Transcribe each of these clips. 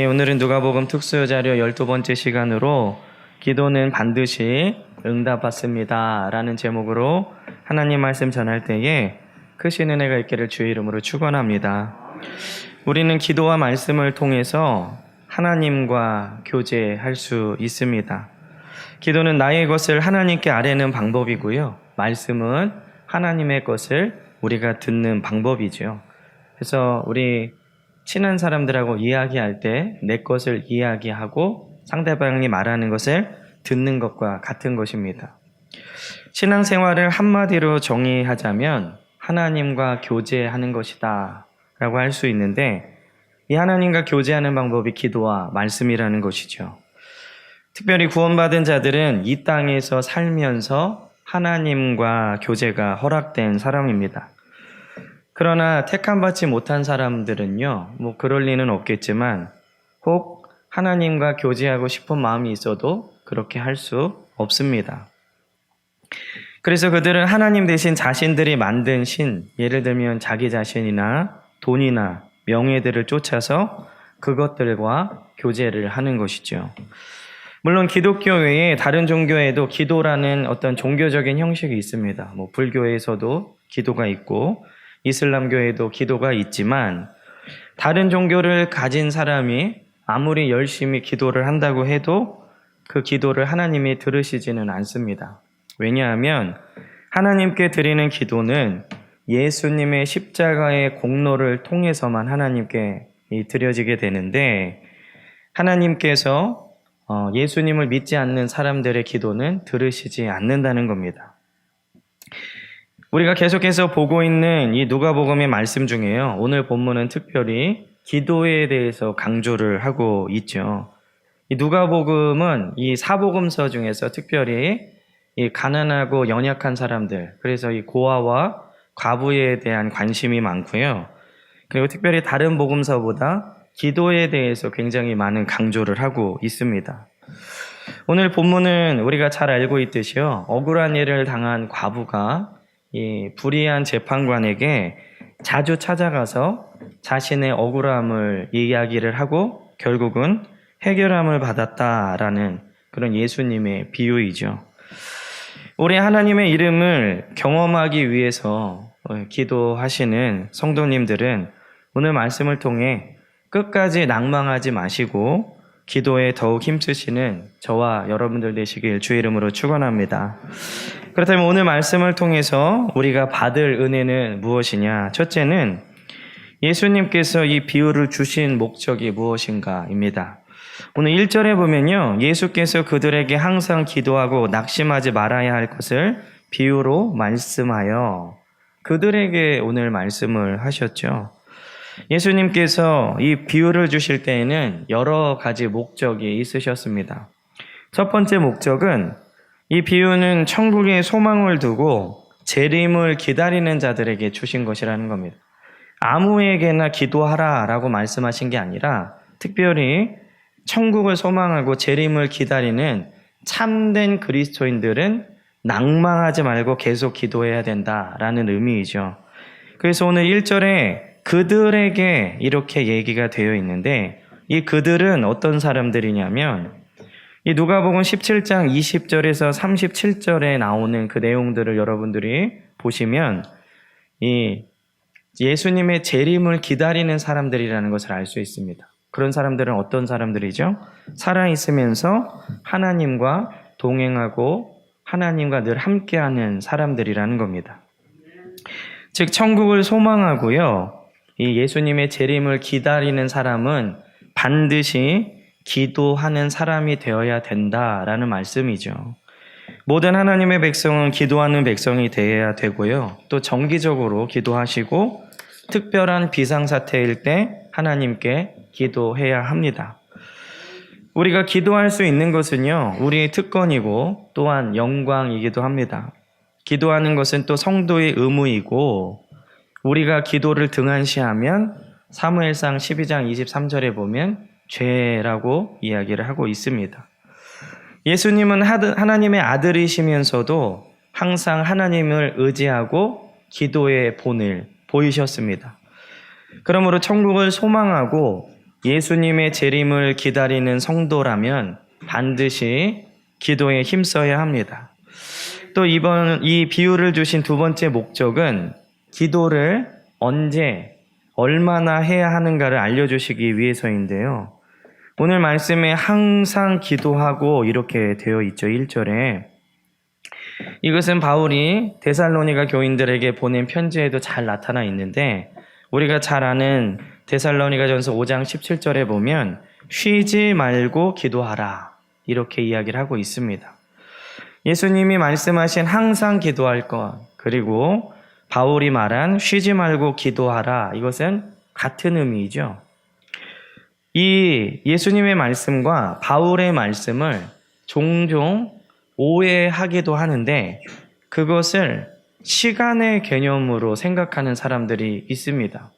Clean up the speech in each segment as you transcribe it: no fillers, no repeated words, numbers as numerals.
오늘은 누가복음 특수자료 12번째 시간으로 기도는 반드시 응답받습니다 라는 제목으로 하나님 말씀 전할 때에 크신 은혜가 있기를 주의 이름으로 축원합니다. 우리는 기도와 말씀을 통해서 하나님과 교제할 수 있습니다. 기도는 나의 것을 하나님께 아뢰는 방법이고요, 말씀은 하나님의 것을 우리가 듣는 방법이죠. 그래서 우리 친한 사람들하고 이야기할 때 내 것을 이야기하고 상대방이 말하는 것을 듣는 것과 같은 것입니다. 신앙생활을 한마디로 정의하자면 하나님과 교제하는 것이다 라고 할 수 있는데, 이 하나님과 교제하는 방법이 기도와 말씀이라는 것이죠. 특별히 구원받은 자들은 이 땅에서 살면서 하나님과 교제가 허락된 사람입니다. 그러나 택함받지 못한 사람들은요, 그럴 리는 없겠지만 혹 하나님과 교제하고 싶은 마음이 있어도 그렇게 할 수 없습니다. 그래서 그들은 하나님 대신 자신들이 만든 신, 예를 들면 자기 자신이나 돈이나 명예들을 쫓아서 그것들과 교제를 하는 것이죠. 물론 기독교 외에 다른 종교에도 기도라는 어떤 종교적인 형식이 있습니다. 불교에서도 기도가 있고 이슬람교에도 기도가 있지만, 다른 종교를 가진 사람이 아무리 열심히 기도를 한다고 해도 그 기도를 하나님이 들으시지는 않습니다. 왜냐하면 하나님께 드리는 기도는 예수님의 십자가의 공로를 통해서만 하나님께 드려지게 되는데, 하나님께서 예수님을 믿지 않는 사람들의 기도는 들으시지 않는다는 겁니다. 우리가 계속해서 보고 있는 이 누가복음의 말씀 중에요, 오늘 본문은 특별히 기도에 대해서 강조를 하고 있죠. 이 누가복음은 이 사복음서 중에서 특별히 이 가난하고 연약한 사람들, 그래서 이 고아와 과부에 대한 관심이 많고요. 그리고 특별히 다른 복음서보다 기도에 대해서 굉장히 많은 강조를 하고 있습니다. 오늘 본문은 우리가 잘 알고 있듯이요, 억울한 일을 당한 과부가 이 불의한 재판관에게 자주 찾아가서 자신의 억울함을 이야기를 하고 결국은 해결함을 받았다라는 그런 예수님의 비유이죠. 우리 하나님의 이름을 경험하기 위해서 기도하시는 성도님들은 오늘 말씀을 통해 끝까지 낭망하지 마시고 기도에 더욱 힘쓰시는 저와 여러분들 되시길 주의 이름으로 축원합니다. 그렇다면 오늘 말씀을 통해서 우리가 받을 은혜는 무엇이냐? 첫째는 예수님께서 이 비유를 주신 목적이 무엇인가입니다. 오늘 1절에 보면요, 예수께서 그들에게 항상 기도하고 낙심하지 말아야 할 것을 비유로 말씀하여 그들에게 오늘 말씀을 하셨죠. 예수님께서 이 비유를 주실 때에는 여러 가지 목적이 있으셨습니다. 첫 번째 목적은 이 비유는 천국의 소망을 두고 재림을 기다리는 자들에게 주신 것이라는 겁니다. 아무에게나 기도하라 라고 말씀하신 게 아니라 특별히 천국을 소망하고 재림을 기다리는 참된 그리스도인들은 낭망하지 말고 계속 기도해야 된다라는 의미이죠. 그래서 오늘 1절에 그들에게 이렇게 얘기가 되어 있는데, 이 그들은 어떤 사람들이냐면 이 누가복음 17장 20절에서 37절에 나오는 그 내용들을 여러분들이 보시면 이 예수님의 재림을 기다리는 사람들이라는 것을 알 수 있습니다. 그런 사람들은 어떤 사람들이죠? 살아있으면서 하나님과 동행하고 하나님과 늘 함께하는 사람들이라는 겁니다. 즉 천국을 소망하고요, 이 예수님의 재림을 기다리는 사람은 반드시 기도하는 사람이 되어야 된다라는 말씀이죠. 모든 하나님의 백성은 기도하는 백성이 되어야 되고요, 또 정기적으로 기도하시고 특별한 비상사태일 때 하나님께 기도해야 합니다. 우리가 기도할 수 있는 것은요, 우리의 특권이고 또한 영광이기도 합니다. 기도하는 것은 또 성도의 의무이고, 우리가 기도를 등한시하면 사무엘상 12장 23절에 보면 죄라고 이야기를 하고 있습니다. 예수님은 하나님의 아들이시면서도 항상 하나님을 의지하고 기도의 본을 보이셨습니다. 그러므로 천국을 소망하고 예수님의 재림을 기다리는 성도라면 반드시 기도에 힘써야 합니다. 또 이 비유를 주신 두 번째 목적은 기도를 언제, 얼마나 해야 하는가를 알려주시기 위해서인데요. 오늘 말씀에 항상 기도하고 이렇게 되어 있죠. 1절에. 이것은 바울이 데살로니가 교인들에게 보낸 편지에도 잘 나타나 있는데, 우리가 잘 아는 데살로니가전서 5장 17절에 보면 쉬지 말고 기도하라 이렇게 이야기를 하고 있습니다. 예수님이 말씀하신 항상 기도할 것, 그리고 바울이 말한 쉬지 말고 기도하라, 이것은 같은 의미이죠. 이 예수님의 말씀과 바울의 말씀을 종종 오해하기도 하는데, 그것을 시간의 개념으로 생각하는 사람들이 있습니다.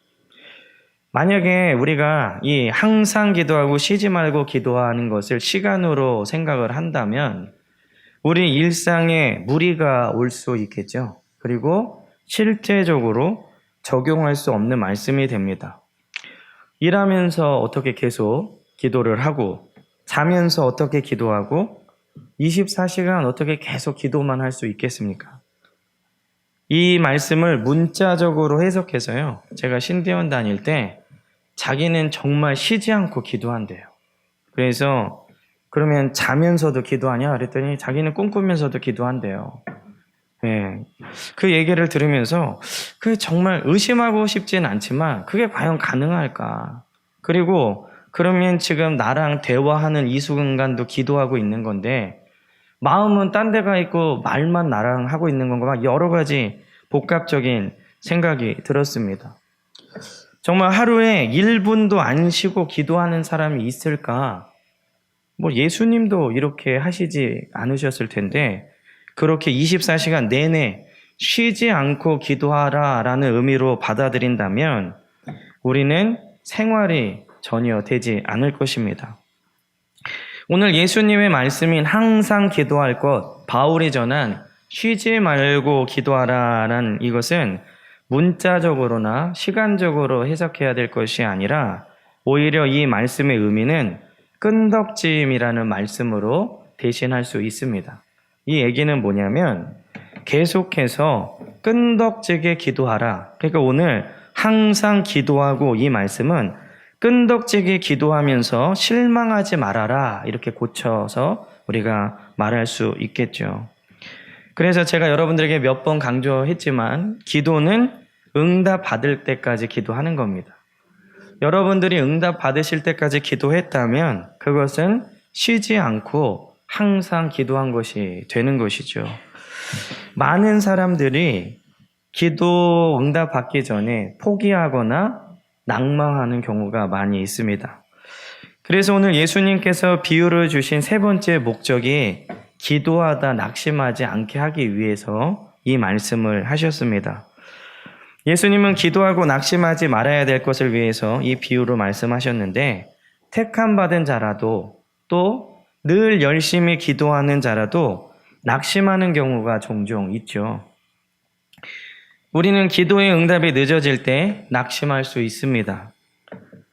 만약에 우리가 이 항상 기도하고 쉬지 말고 기도하는 것을 시간으로 생각을 한다면 우리 일상에 무리가 올 수 있겠죠. 그리고 실제적으로 적용할 수 없는 말씀이 됩니다. 일하면서 어떻게 계속 기도를 하고, 자면서 어떻게 기도하고, 24시간 어떻게 계속 기도만 할 수 있겠습니까? 이 말씀을 문자적으로 해석해서요, 제가 신대원 다닐 때 자기는 정말 쉬지 않고 기도한대요. 그래서 그러면 자면서도 기도하냐 그랬더니 자기는 꿈꾸면서도 기도한대요. 네. 그 얘기를 들으면서 그 정말 의심하고 싶진 않지만 그게 과연 가능할까? 그리고 그러면 지금 나랑 대화하는 이 순간도 기도하고 있는 건데 마음은 딴 데가 있고 말만 나랑 하고 있는 건가, 막 여러 가지 복합적인 생각이 들었습니다. 정말 하루에 1분도 안 쉬고 기도하는 사람이 있을까? 뭐 예수님도 이렇게 하시지 않으셨을 텐데, 그렇게 24시간 내내 쉬지 않고 기도하라라는 의미로 받아들인다면 우리는 생활이 전혀 되지 않을 것입니다. 오늘 예수님의 말씀인 항상 기도할 것, 바울이 전한 쉬지 말고 기도하라라는 이것은 문자적으로나 시간적으로 해석해야 될 것이 아니라 오히려 이 말씀의 의미는 끈덕짐이라는 말씀으로 대신할 수 있습니다. 이 얘기는 뭐냐면 계속해서 끈덕지게 기도하라. 그러니까 오늘 항상 기도하고, 이 말씀은 끈덕지게 기도하면서 실망하지 말아라, 이렇게 고쳐서 우리가 말할 수 있겠죠. 그래서 제가 여러분들에게 몇 번 강조했지만 기도는 응답 받을 때까지 기도하는 겁니다. 여러분들이 응답 받으실 때까지 기도했다면 그것은 쉬지 않고 항상 기도한 것이 되는 것이죠. 많은 사람들이 기도 응답 받기 전에 포기하거나 낭망하는 경우가 많이 있습니다. 그래서 오늘 예수님께서 비유를 주신 세 번째 목적이 기도하다 낙심하지 않게 하기 위해서 이 말씀을 하셨습니다. 예수님은 기도하고 낙심하지 말아야 될 것을 위해서 이 비유로 말씀하셨는데, 택함 받은 자라도, 또 늘 열심히 기도하는 자라도 낙심하는 경우가 종종 있죠. 우리는 기도의 응답이 늦어질 때 낙심할 수 있습니다.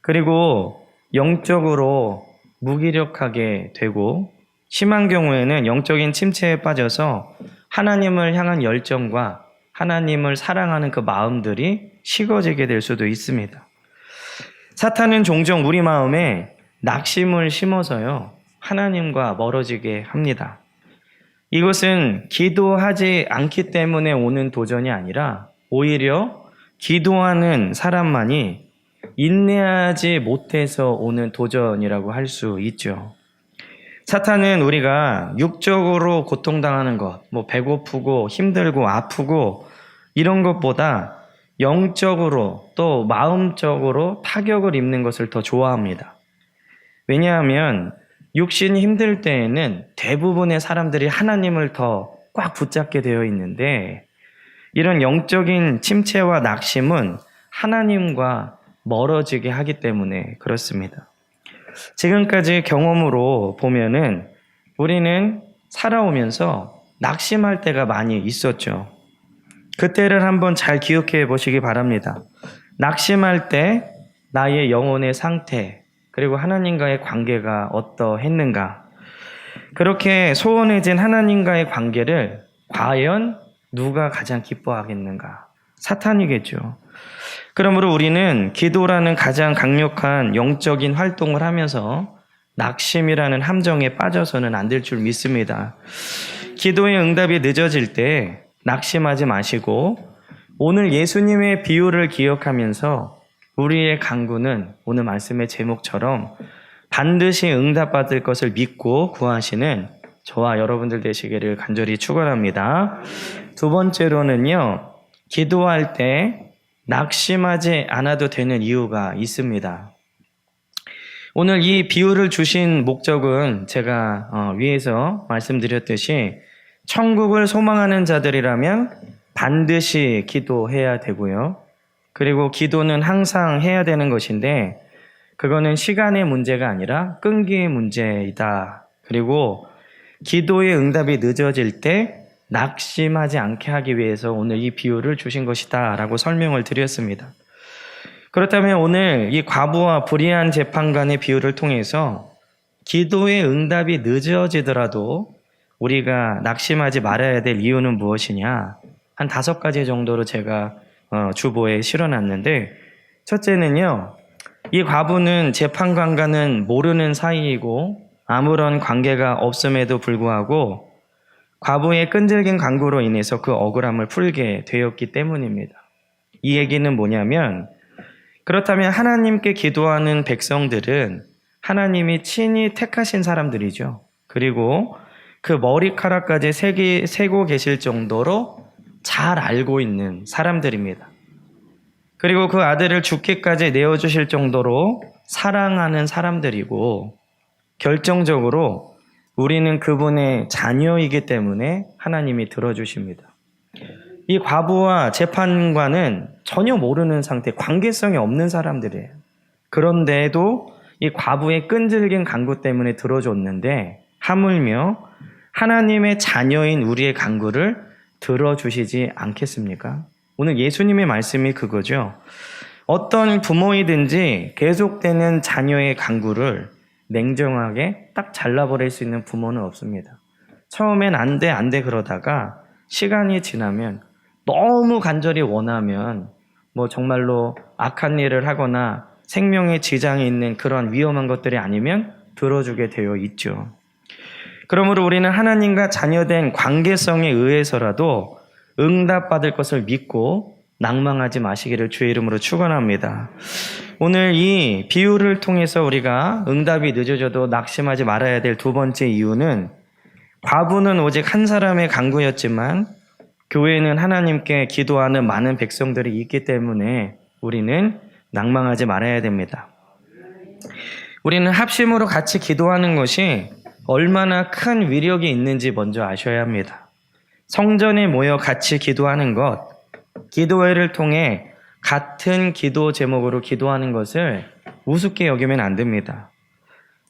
그리고 영적으로 무기력하게 되고, 심한 경우에는 영적인 침체에 빠져서 하나님을 향한 열정과 하나님을 사랑하는 그 마음들이 식어지게 될 수도 있습니다. 사탄은 종종 우리 마음에 낙심을 심어서요, 하나님과 멀어지게 합니다. 이것은 기도하지 않기 때문에 오는 도전이 아니라 오히려 기도하는 사람만이 인내하지 못해서 오는 도전이라고 할 수 있죠. 사탄은 우리가 육적으로 고통당하는 것, 배고프고 힘들고 아프고 이런 것보다 영적으로 또 마음적으로 타격을 입는 것을 더 좋아합니다. 왜냐하면 육신이 힘들 때에는 대부분의 사람들이 하나님을 더 꽉 붙잡게 되어 있는데, 이런 영적인 침체와 낙심은 하나님과 멀어지게 하기 때문에 그렇습니다. 지금까지 경험으로 보면은 우리는 살아오면서 낙심할 때가 많이 있었죠. 그때를 한번 잘 기억해 보시기 바랍니다. 낙심할 때 나의 영혼의 상태, 그리고 하나님과의 관계가 어떠했는가? 그렇게 소원해진 하나님과의 관계를 과연 누가 가장 기뻐하겠는가? 사탄이겠죠. 그러므로 우리는 기도라는 가장 강력한 영적인 활동을 하면서 낙심이라는 함정에 빠져서는 안 될 줄 믿습니다. 기도의 응답이 늦어질 때 낙심하지 마시고 오늘 예수님의 비유를 기억하면서 우리의 간구는 오늘 말씀의 제목처럼 반드시 응답받을 것을 믿고 구하시는 저와 여러분들 되시기를 간절히 축원합니다. 두 번째로는요, 기도할 때 낙심하지 않아도 되는 이유가 있습니다. 오늘 이 비유를 주신 목적은 제가 위에서 말씀드렸듯이 천국을 소망하는 자들이라면 반드시 기도해야 되고요. 그리고 기도는 항상 해야 되는 것인데 그거는 시간의 문제가 아니라 끈기의 문제이다. 그리고 기도의 응답이 늦어질 때 낙심하지 않게 하기 위해서 오늘 이 비유를 주신 것이다 라고 설명을 드렸습니다. 그렇다면 오늘 이 과부와 불의한 재판관의 비유를 통해서 기도의 응답이 늦어지더라도 우리가 낙심하지 말아야 될 이유는 무엇이냐? 한 5가지 정도로 제가 주보에 실어놨는데, 첫째는요, 이 과부는 재판관과는 모르는 사이이고 아무런 관계가 없음에도 불구하고 과부의 끈질긴 간구로 인해서 그 억울함을 풀게 되었기 때문입니다. 이 얘기는 뭐냐면, 그렇다면 하나님께 기도하는 백성들은 하나님이 친히 택하신 사람들이죠. 그리고 그 머리카락까지 세고 계실 정도로 잘 알고 있는 사람들입니다. 그리고 그 아들을 죽기까지 내어주실 정도로 사랑하는 사람들이고, 결정적으로 우리는 그분의 자녀이기 때문에 하나님이 들어주십니다. 이 과부와 재판관은 전혀 모르는 상태, 관계성이 없는 사람들이에요. 그런데도 이 과부의 끈질긴 간구 때문에 들어줬는데 하물며 하나님의 자녀인 우리의 간구를 들어주시지 않겠습니까? 오늘 예수님의 말씀이 그거죠. 어떤 부모이든지 계속되는 자녀의 간구를 냉정하게 딱 잘라버릴 수 있는 부모는 없습니다. 처음엔 안 돼 그러다가 시간이 지나면 너무 간절히 원하면 정말로 악한 일을 하거나 생명에 지장이 있는 그런 위험한 것들이 아니면 들어주게 되어 있죠. 그러므로 우리는 하나님과 자녀된 관계성에 의해서라도 응답받을 것을 믿고 낭망하지 마시기를 주의 이름으로 축원합니다. 오늘 이 비유를 통해서 우리가 응답이 늦어져도 낙심하지 말아야 될 두 번째 이유는, 과부는 오직 한 사람의 간구였지만 교회는 하나님께 기도하는 많은 백성들이 있기 때문에 우리는 낭망하지 말아야 됩니다. 우리는 합심으로 같이 기도하는 것이 얼마나 큰 위력이 있는지 먼저 아셔야 합니다. 성전에 모여 같이 기도하는 것, 기도회를 통해 같은 기도 제목으로 기도하는 것을 우습게 여기면 안 됩니다.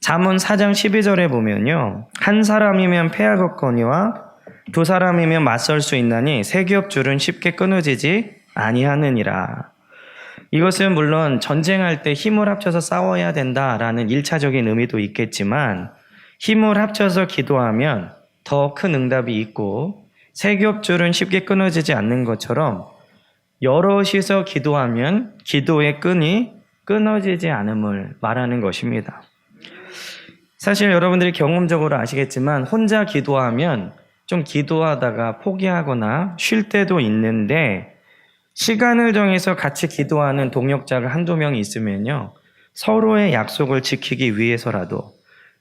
잠언 4장 12절에 보면요, 한 사람이면 패하겠거니와 두 사람이면 맞설 수 있나니 세 겹줄은 쉽게 끊어지지 아니하느니라. 이것은 물론 전쟁할 때 힘을 합쳐서 싸워야 된다라는 1차적인 의미도 있겠지만, 힘을 합쳐서 기도하면 더 큰 응답이 있고 세 겹줄은 쉽게 끊어지지 않는 것처럼 여럿이서 기도하면 기도의 끈이 끊어지지 않음을 말하는 것입니다. 사실 여러분들이 경험적으로 아시겠지만 혼자 기도하면 좀 기도하다가 포기하거나 쉴 때도 있는데, 시간을 정해서 같이 기도하는 동역자가 한두 명이 있으면요, 서로의 약속을 지키기 위해서라도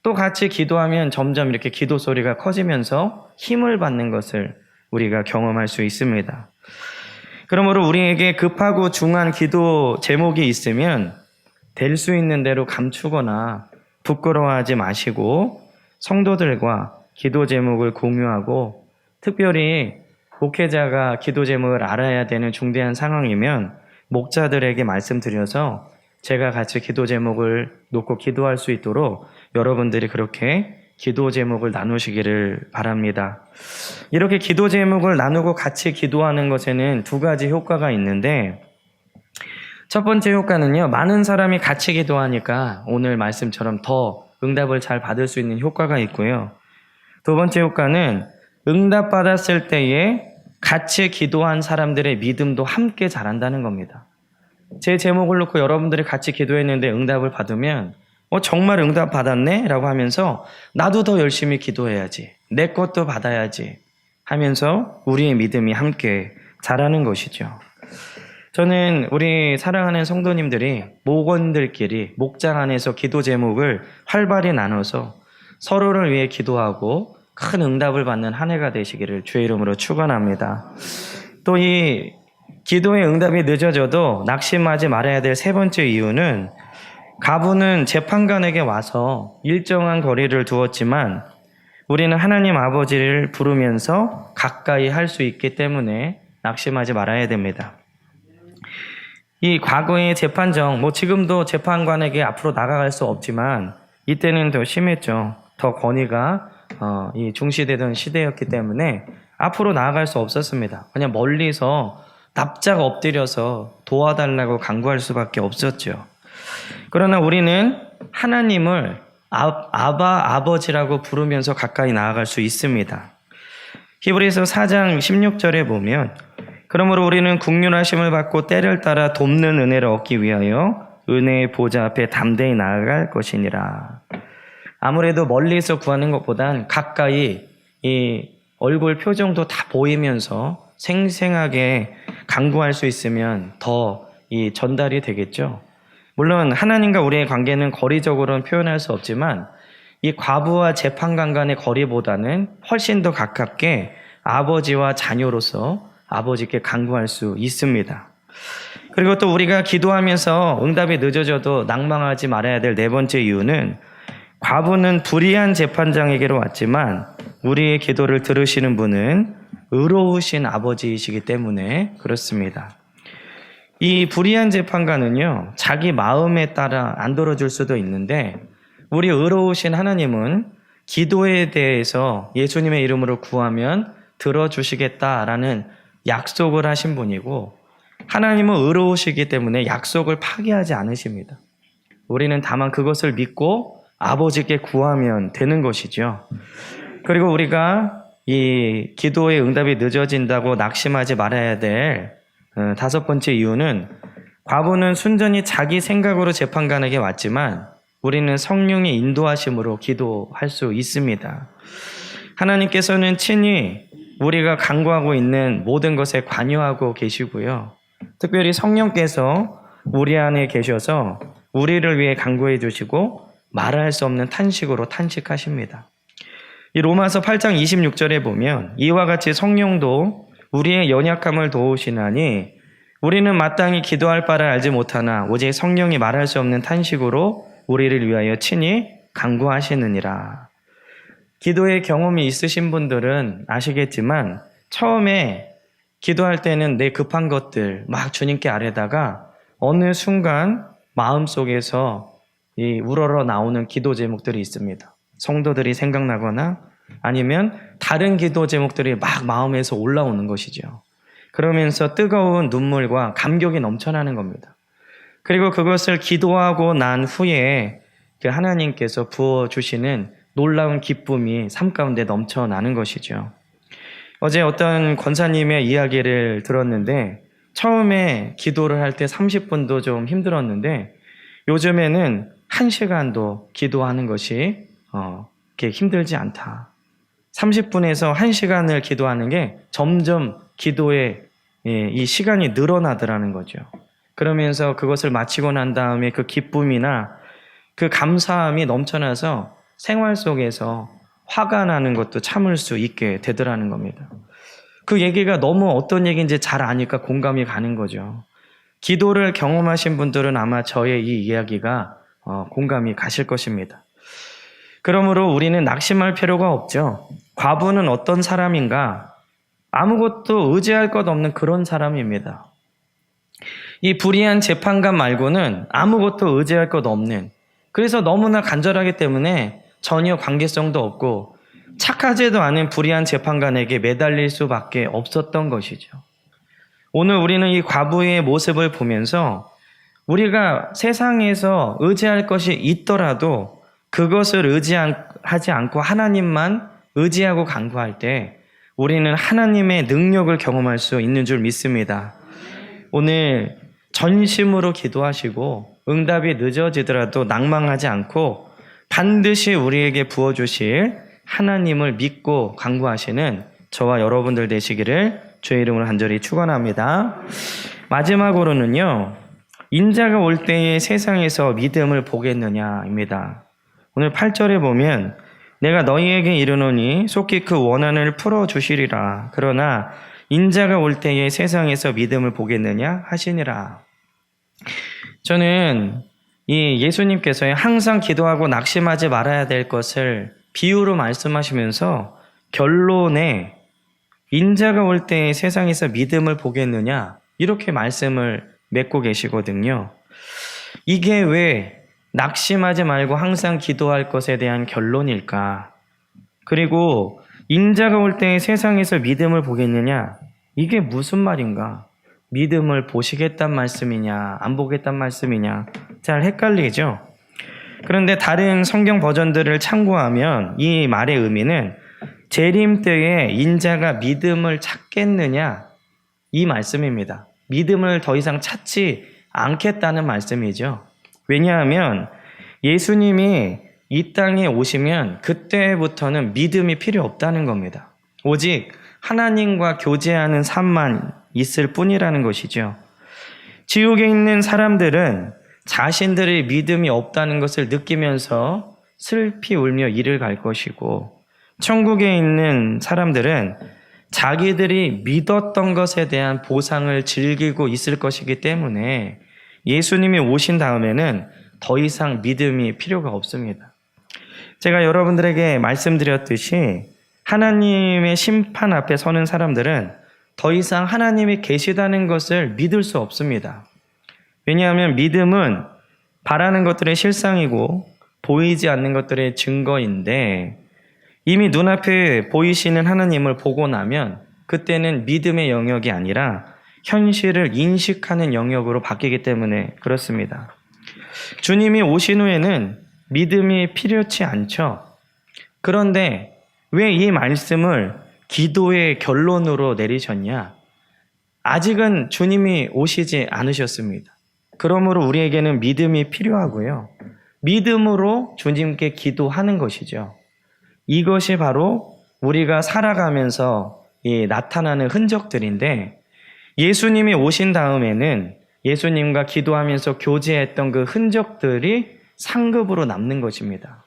또 같이 기도하면 점점 이렇게 기도 소리가 커지면서 힘을 받는 것을 우리가 경험할 수 있습니다. 그러므로 우리에게 급하고 중요한 기도 제목이 있으면 될 수 있는 대로 감추거나 부끄러워하지 마시고 성도들과 기도 제목을 공유하고, 특별히 목회자가 기도 제목을 알아야 되는 중대한 상황이면 목자들에게 말씀드려서 제가 같이 기도 제목을 놓고 기도할 수 있도록 여러분들이 그렇게 기도 제목을 나누시기를 바랍니다. 이렇게 기도 제목을 나누고 같이 기도하는 것에는 두 가지 효과가 있는데, 첫 번째 효과는요, 많은 사람이 같이 기도하니까 오늘 말씀처럼 더 응답을 잘 받을 수 있는 효과가 있고요. 두 번째 효과는 응답받았을 때에 같이 기도한 사람들의 믿음도 함께 자란다는 겁니다. 제 제목을 놓고 여러분들이 같이 기도했는데 응답을 받으면 정말 응답 받았네? 라고 하면서 나도 더 열심히 기도해야지. 내 것도 받아야지. 하면서 우리의 믿음이 함께 자라는 것이죠. 저는 우리 사랑하는 성도님들이 목원들끼리 목장 안에서 기도 제목을 활발히 나눠서 서로를 위해 기도하고 큰 응답을 받는 한 해가 되시기를 주의 이름으로 축원합니다. 또 이 기도의 응답이 늦어져도 낙심하지 말아야 될 세 번째 이유는 과부는 재판관에게 와서 일정한 거리를 두었지만 우리는 하나님 아버지를 부르면서 가까이 할 수 있기 때문에 낙심하지 말아야 됩니다. 이 과거의 재판정, 지금도 재판관에게 앞으로 나가갈 수 없지만 이때는 더 심했죠. 더 권위가 중시되던 시대였기 때문에 앞으로 나아갈 수 없었습니다. 그냥 멀리서 납작 엎드려서 도와달라고 간구할 수밖에 없었죠. 그러나 우리는 하나님을 아버지라고 부르면서 가까이 나아갈 수 있습니다. 히브리서 4장 16절에 보면 그러므로 우리는 긍휼하심을 받고 때를 따라 돕는 은혜를 얻기 위하여 은혜의 보좌 앞에 담대히 나아갈 것이니라. 아무래도 멀리서 구하는 것보단 가까이 이 얼굴 표정도 다 보이면서 생생하게 간구할 수 있으면 더 이 전달이 되겠죠. 물론 하나님과 우리의 관계는 거리적으로는 표현할 수 없지만 이 과부와 재판관 간의 거리보다는 훨씬 더 가깝게 아버지와 자녀로서 아버지께 간구할 수 있습니다. 그리고 또 우리가 기도하면서 응답이 늦어져도 낭망하지 말아야 될 네 번째 이유는 과부는 불의한 재판장에게로 왔지만 우리의 기도를 들으시는 분은 의로우신 아버지이시기 때문에 그렇습니다. 이 불의한 재판관은요, 자기 마음에 따라 안 들어줄 수도 있는데 우리 의로우신 하나님은 기도에 대해서 예수님의 이름으로 구하면 들어주시겠다라는 약속을 하신 분이고 하나님은 의로우시기 때문에 약속을 파기하지 않으십니다. 우리는 다만 그것을 믿고 아버지께 구하면 되는 것이죠. 그리고 우리가 이 기도의 응답이 늦어진다고 낙심하지 말아야 될 다섯 번째 이유는 과부는 순전히 자기 생각으로 재판관에게 왔지만 우리는 성령의 인도하심으로 기도할 수 있습니다. 하나님께서는 친히 우리가 간구하고 있는 모든 것에 관여하고 계시고요. 특별히 성령께서 우리 안에 계셔서 우리를 위해 간구해 주시고 말할 수 없는 탄식으로 탄식하십니다. 이 로마서 8장 26절에 보면 이와 같이 성령도 우리의 연약함을 도우시나니 우리는 마땅히 기도할 바를 알지 못하나 오직 성령이 말할 수 없는 탄식으로 우리를 위하여 친히 간구하시느니라. 기도의 경험이 있으신 분들은 아시겠지만 처음에 기도할 때는 내 급한 것들 막 주님께 아뢰다가 어느 순간 마음속에서 이 우러러 나오는 기도 제목들이 있습니다. 성도들이 생각나거나 아니면 다른 기도 제목들이 막 마음에서 올라오는 것이죠. 그러면서 뜨거운 눈물과 감격이 넘쳐나는 겁니다. 그리고 그것을 기도하고 난 후에 그 하나님께서 부어주시는 놀라운 기쁨이 삶 가운데 넘쳐나는 것이죠. 어제 어떤 권사님의 이야기를 들었는데 처음에 기도를 할 때 30분도 좀 힘들었는데 요즘에는 1시간도 기도하는 것이 그렇게 힘들지 않다. 30분에서 1시간을 기도하는 게 점점 기도의 이 시간이 늘어나더라는 거죠. 그러면서 그것을 마치고 난 다음에 그 기쁨이나 그 감사함이 넘쳐나서 생활 속에서 화가 나는 것도 참을 수 있게 되더라는 겁니다. 그 얘기가 너무 어떤 얘기인지 잘 아니까 공감이 가는 거죠. 기도를 경험하신 분들은 아마 저의 이 이야기가 공감이 가실 것입니다. 그러므로 우리는 낙심할 필요가 없죠. 과부는 어떤 사람인가? 아무것도 의지할 것 없는 그런 사람입니다. 이 불의한 재판관 말고는 아무것도 의지할 것 없는, 그래서 너무나 간절하기 때문에 전혀 관계성도 없고 착하지도 않은 불의한 재판관에게 매달릴 수밖에 없었던 것이죠. 오늘 우리는 이 과부의 모습을 보면서 우리가 세상에서 의지할 것이 있더라도 그것을 의지하지 않고 하나님만 의지하고 간구할 때 우리는 하나님의 능력을 경험할 수 있는 줄 믿습니다. 오늘 전심으로 기도하시고 응답이 늦어지더라도 낭망하지 않고 반드시 우리에게 부어주실 하나님을 믿고 간구하시는 저와 여러분들 되시기를 주의 이름으로 간절히 축원합니다. 마지막으로는요, 인자가 올 때에 세상에서 믿음을 보겠느냐입니다. 오늘 8절에 보면 내가 너희에게 이르노니 속히 그 원한을 풀어주시리라. 그러나 인자가 올 때에 세상에서 믿음을 보겠느냐 하시니라. 저는 이 예수님께서 항상 기도하고 낙심하지 말아야 될 것을 비유로 말씀하시면서 결론에 인자가 올 때에 세상에서 믿음을 보겠느냐 이렇게 말씀을 맺고 계시거든요. 이게 왜 낙심하지 말고 항상 기도할 것에 대한 결론일까? 그리고 인자가 올 때에 세상에서 믿음을 보겠느냐? 이게 무슨 말인가? 믿음을 보시겠단 말씀이냐? 안 보겠단 말씀이냐? 잘 헷갈리죠? 그런데 다른 성경 버전들을 참고하면 이 말의 의미는 재림 때에 인자가 믿음을 찾겠느냐? 이 말씀입니다. 믿음을 더 이상 찾지 않겠다는 말씀이죠. 왜냐하면 예수님이 이 땅에 오시면 그때부터는 믿음이 필요 없다는 겁니다. 오직 하나님과 교제하는 삶만 있을 뿐이라는 것이죠. 지옥에 있는 사람들은 자신들의 믿음이 없다는 것을 느끼면서 슬피 울며 이를 갈 것이고, 천국에 있는 사람들은 자기들이 믿었던 것에 대한 보상을 즐기고 있을 것이기 때문에 예수님이 오신 다음에는 더 이상 믿음이 필요가 없습니다. 제가 여러분들에게 말씀드렸듯이 하나님의 심판 앞에 서는 사람들은 더 이상 하나님이 계시다는 것을 믿을 수 없습니다. 왜냐하면 믿음은 바라는 것들의 실상이고 보이지 않는 것들의 증거인데, 이미 눈앞에 보이시는 하나님을 보고 나면 그때는 믿음의 영역이 아니라 현실을 인식하는 영역으로 바뀌기 때문에 그렇습니다. 주님이 오신 후에는 믿음이 필요치 않죠. 그런데 왜 이 말씀을 기도의 결론으로 내리셨냐? 아직은 주님이 오시지 않으셨습니다. 그러므로 우리에게는 믿음이 필요하고요. 믿음으로 주님께 기도하는 것이죠. 이것이 바로 우리가 살아가면서 나타나는 흔적들인데, 예수님이 오신 다음에는 예수님과 기도하면서 교제했던 그 흔적들이 상급으로 남는 것입니다.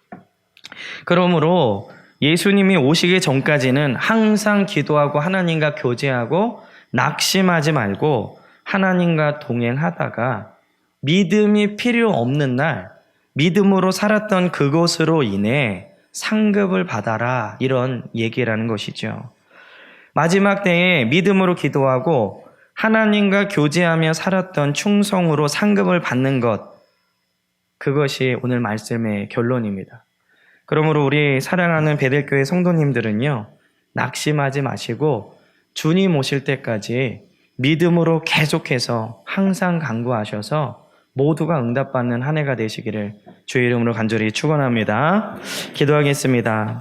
그러므로 예수님이 오시기 전까지는 항상 기도하고 하나님과 교제하고 낙심하지 말고 하나님과 동행하다가 믿음이 필요 없는 날, 믿음으로 살았던 그것으로 인해 상급을 받아라, 이런 얘기라는 것이죠. 마지막 때에 믿음으로 기도하고 하나님과 교제하며 살았던 충성으로 상급을 받는 것, 그것이 오늘 말씀의 결론입니다. 그러므로 우리 사랑하는 베델교회 성도님들은요, 낙심하지 마시고 주님 오실 때까지 믿음으로 계속해서 항상 간구하셔서 모두가 응답받는 한 해가 되시기를 주의 이름으로 간절히 축원합니다. 기도하겠습니다.